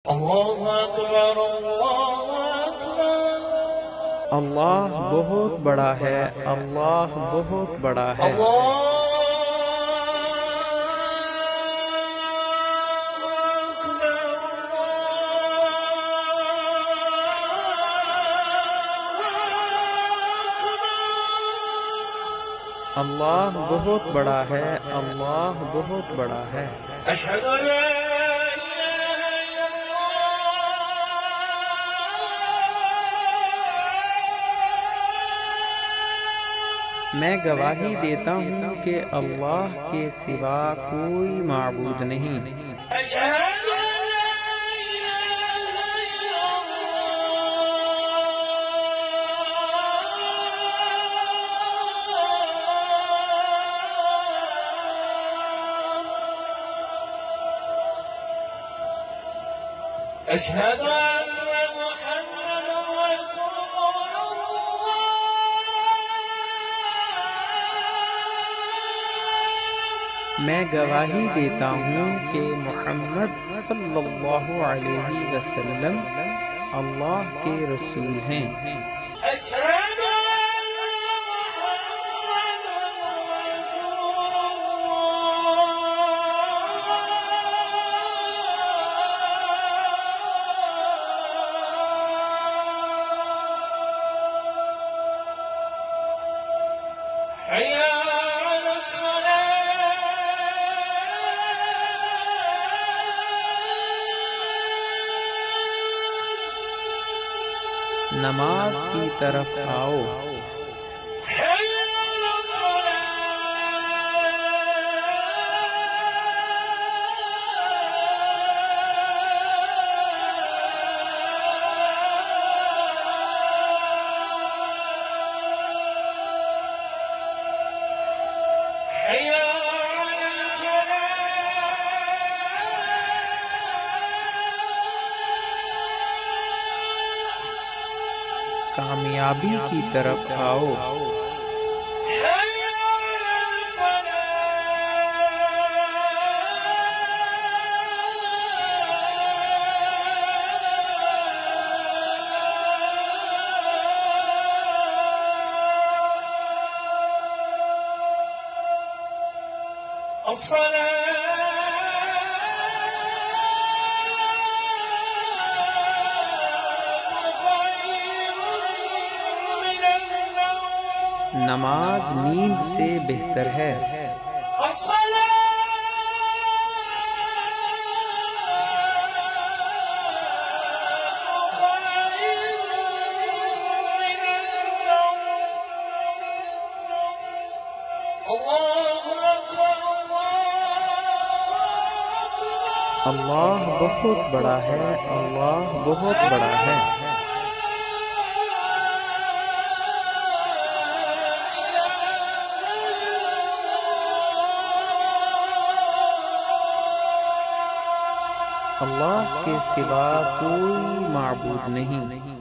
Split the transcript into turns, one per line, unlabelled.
اللہ اکبر اللہ اکبر
اللہ بہت بڑا ہے، اللہ بہت بڑا ہے۔
اللہ
اللہ بہت بڑا ہے، اللہ بہت بڑا ہے۔
اشہد ان لا الہ الا
میں گواہی دیتا ہوں کہ اللہ کے سوا کوئی معبود نہیں۔
اللہ اشہد ان لا الہ الا اللہ اشہد ان محمد رسول اللہ۔
میں گواہی دیتا ہوں کہ محمد صلی اللہ علیہ وسلم اللہ کے رسول ہیں۔
اشہد ان محمد رسول اللہ۔ حی علی الصلاۃ۔
نماز کی طرف آؤ۔
حی علی الصلاۃ۔ حی علی الفلاح۔
کامیابی کی طرف آؤ۔
حی علی الفلاح۔
نماز نیند سے بہتر ہے۔ اللہ بہت بڑا ہے، اللہ بہت بڑا ہے۔ اللہ کے سوا کوئی معبود نہیں۔